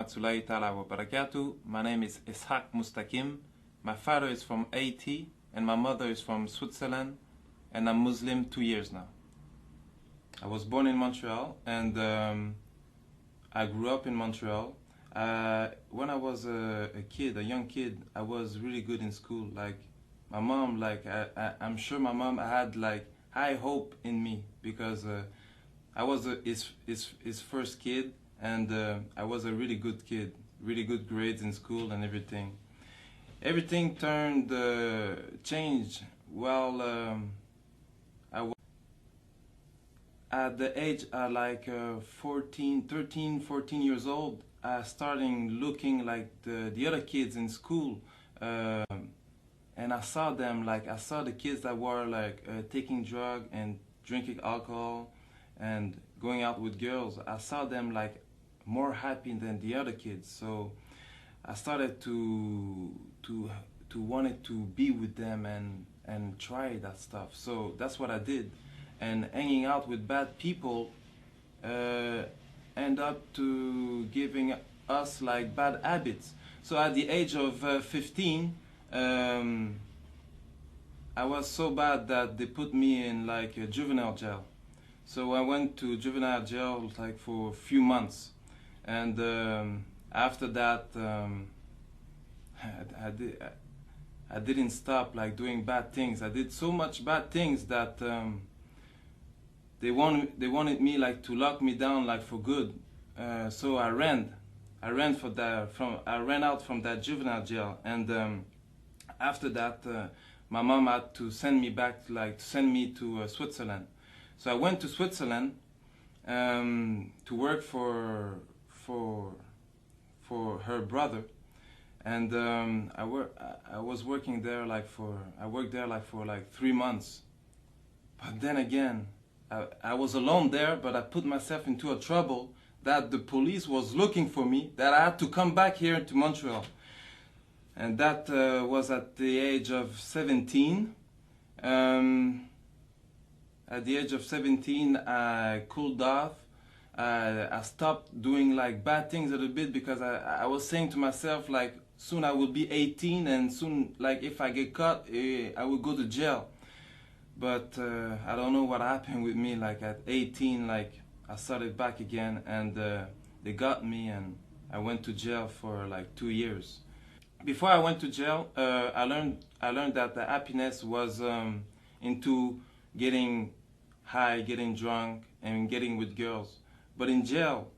Warahmatullahi ta'ala wa barakatuh. My name is Ishaq Mustakim. My father is from Haiti and my mother is from Switzerland, and I'm Muslim 2 years now. I was born in Montreal and I grew up in Montreal. When I was a young kid, I was really good in school. Like my mom, I'm sure my mom had like high hope in me because I was his first kid, and I was a really good kid, really good grades in school and everything. Everything changed. Well, I was at the age like 14 years old. I started looking like the other kids in school, and I saw them like I saw the kids that were like taking drug and drinking alcohol and going out with girls. I saw them like more happy than the other kids, so I started to wanted to be with them and try that stuff. So that's what I did, and hanging out with bad people end up to giving us like bad habits. So at the age of 15, I was so bad that they put me in like a juvenile jail. So I went to juvenile jail like for a few months, and after that I didn't stop like doing bad things. I did so much bad things that they wanted me like to lock me down like for good. So I ran out from that juvenile jail, and after that my mom had to send me back to send me to Switzerland. So I went to Switzerland to work for her brother, and I worked there like for 3 months. But then again, I was alone there, but I put myself into a trouble that the police was looking for me, that I had to come back here to Montreal. And that was at the age of 17. At the age of 17, I cooled off. I stopped doing like bad things a little bit because I was saying to myself like soon I will be 18, and soon like if I get caught I will go to jail. But I don't know what happened with me. Like at 18, like I started back again, and they got me and I went to jail for like 2 years. Before I went to jail, I learned that the happiness was into getting high, getting drunk, and getting with girls. But in jail,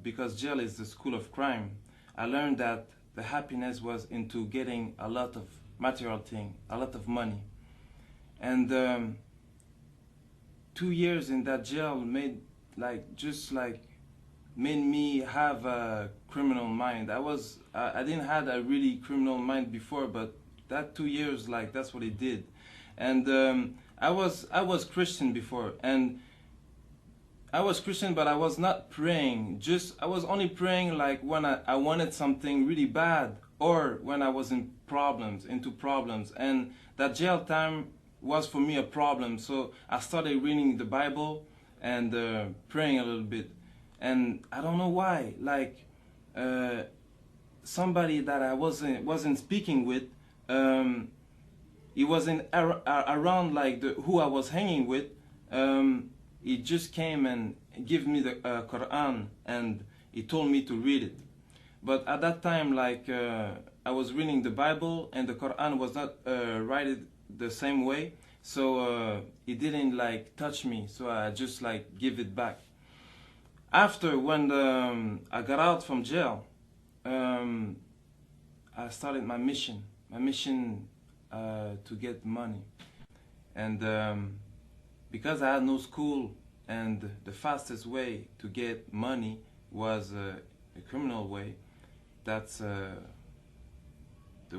because jail is the school of crime, I learned that the happiness was into getting a lot of material thing, a lot of money. And 2 years in that jail made me have a criminal mind. I didn't have a really criminal mind before, but that 2 years, like that's what it did. And I was Christian before, and I was Christian, but I was not praying. I was only praying like when I wanted something really bad, or when I was into problems. And that jail time was for me a problem. So I started reading the Bible and praying a little bit. And I don't know why, like somebody that I wasn't speaking with, he wasn't around like who I was hanging with. He just came and gave me the Quran, and he told me to read it. But at that time, like I was reading the Bible, and the Quran was not written the same way, so he didn't like touch me. So I just like give it back. After when I got out from jail, I started my mission. To get money, and because I had no school, and the fastest way to get money was a criminal way, that's the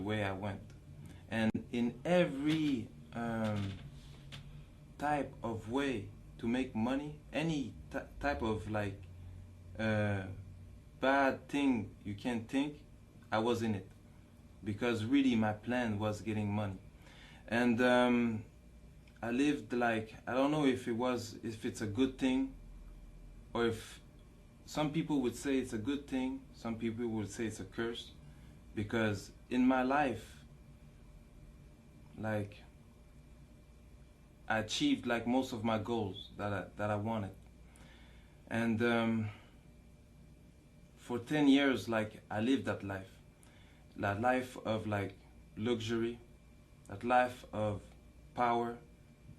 way I went. And in every type of way to make money, any type of like bad thing you can think, I was in it, because really my plan was getting money. And I lived like, I don't know if it's a good thing or if some people would say it's a good thing, some people would say it's a curse, because in my life, like, I achieved like most of my goals that I wanted. And for 10 years, like, I lived that life of like luxury, that life of power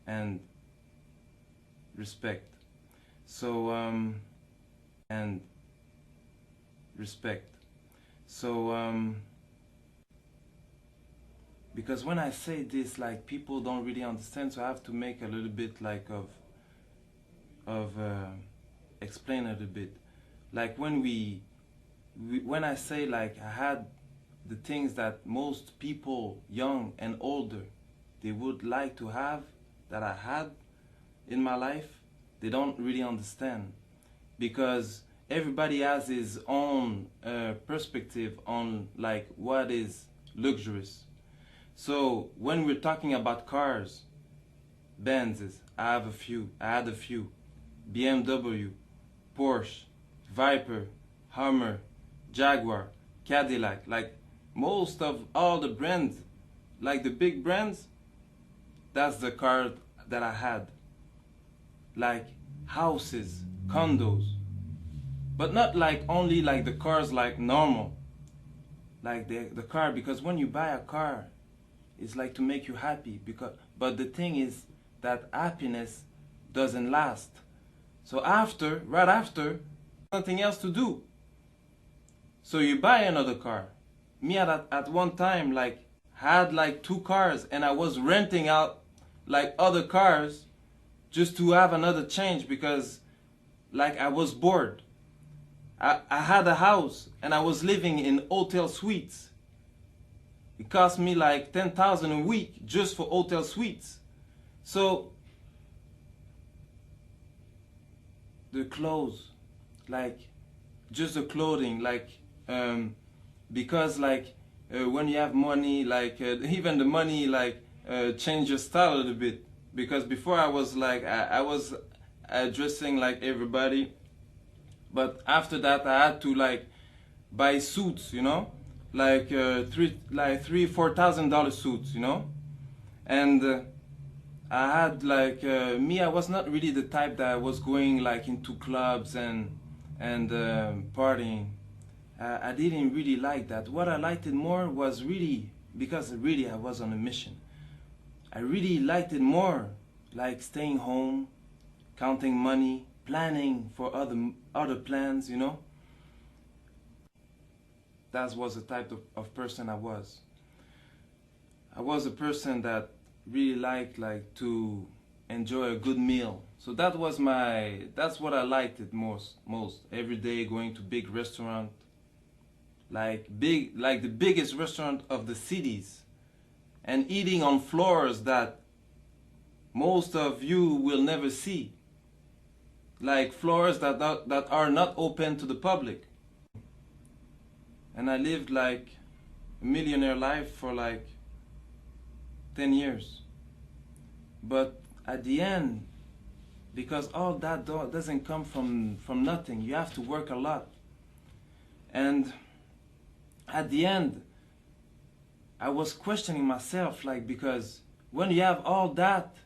and respect. So and respect. So because when I say this, like, people don't really understand, so I have to make a little bit like of explain a little bit. Like, when I say, like, I had the things that most people, young and older, they would like to have, that I had in my life, they don't really understand, because everybody has his own perspective on like what is luxurious. So when we're talking about cars, Benzes, I had a few, BMW, Porsche, Viper, Hummer, Jaguar, Cadillac, like most of all the brands, like the big brands, that's the car that I had. Like houses, condos, but not like only like the cars like normal, like the car, because when you buy a car, it's like to make you happy, but the thing is that happiness doesn't last. So right after, nothing else to do. So you buy another car. Me at one time, like, had like 2 cars, and I was renting out like other cars just to have another change, because like I was bored. I had a house and I was living in hotel suites. It cost me like 10,000 a week just for hotel suites. So the clothes, like just the clothing, like because like when you have money, like even the money like change your style a little bit. Because before I was like I was dressing like everybody, but after that I had to like buy suits, you know, like $3,000-4,000 suits, you know. And I had like me, I was not really the type that was going like into clubs and partying. I didn't really like that. What I liked it more was really, because really I was on a mission, I really liked it more like staying home, counting money, planning for other plans, you know. That was the type of person I was. I was a person that really liked like to enjoy a good meal. So that's what I liked it most. Every day going to big restaurant, like the biggest restaurant of the cities, and eating on floors that most of you will never see, like floors that are not open to the public. And I lived like a millionaire life for like 10 years. But at the end, because all that doesn't come from nothing, you have to work a lot. And at the end, I was questioning myself, like, because when you have all that,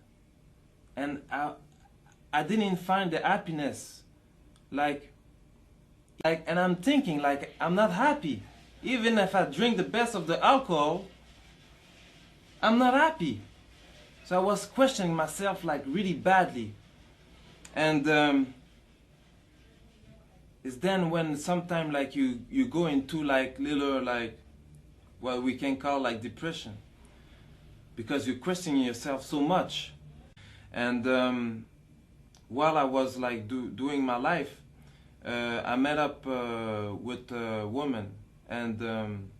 and I didn't find the happiness, like, and I'm thinking, like, I'm not happy. Even if I drink the best of the alcohol, I'm not happy. So I was questioning myself, like, really badly. And it's then when sometime, like, you go into, like, little, like, what we can call, like, depression. Because you're questioning yourself so much. And while I was, like, doing my life, I met up with a woman, and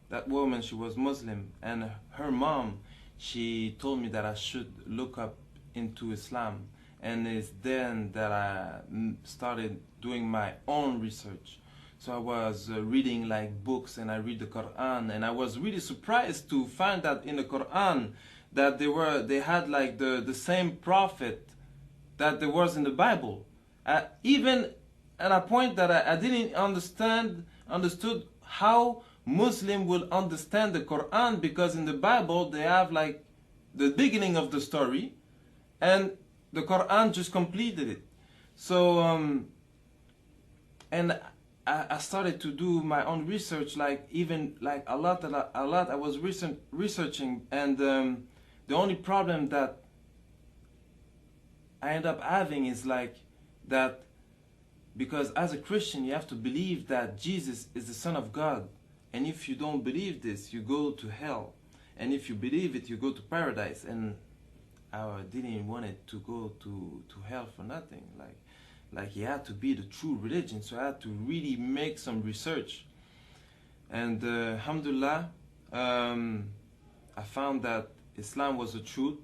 that woman, she was Muslim, and her mom, she told me that I should look up into Islam. And it's then that I started doing my own research. So I was reading like books, and I read the Quran, and I was really surprised to find that in the Quran that they had like the same prophet that there was in the Bible. Even at a point that I didn't understood how Muslim will understand the Quran, because in the Bible they have like the beginning of the story and the Quran just completed it. So and I started to do my own research, like even like a lot I was researching, and the only problem that I end up having is like that, because as a Christian you have to believe that Jesus is the Son of God, and if you don't believe this you go to hell, and if you believe it you go to paradise. And I didn't want it to go to hell for nothing. Like it had to be the true religion, so I had to really make some research. And alhamdulillah, I found that Islam was the truth,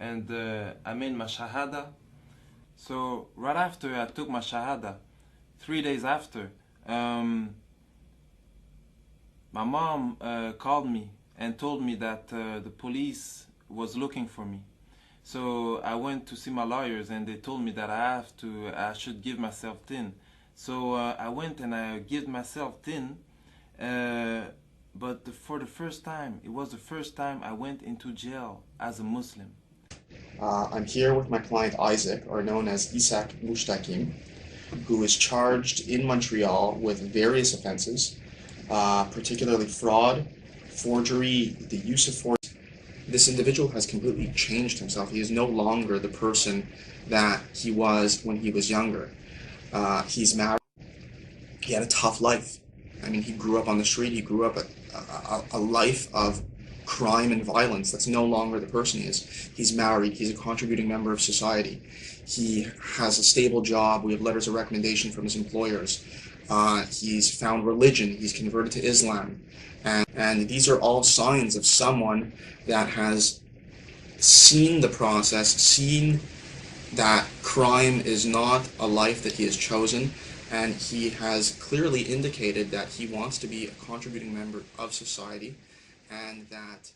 and I made my shahada. So right after I took my shahada, 3 days after, my mom called me and told me that the police was looking for me. So I went to see my lawyers, and they told me that I should give myself tin. So I went and I gave myself tin, but for the first time, it was the first time I went into jail as a Muslim. I'm here with my client Isaac, or known as Isaac Mushtakim, who is charged in Montreal with various offenses, particularly fraud, forgery, the use of force. This individual has completely changed himself. He is no longer the person that he was when he was younger. He's married. He had a tough life. I mean, he grew up on the street. He grew up a life of crime and violence. That's no longer the person he is. He's married. He's a contributing member of society. He has a stable job. We have letters of recommendation from his employers. He's found religion. He's converted to Islam. And these are all signs of someone that has seen the process, seen that crime is not a life that he has chosen, and he has clearly indicated that he wants to be a contributing member of society, and that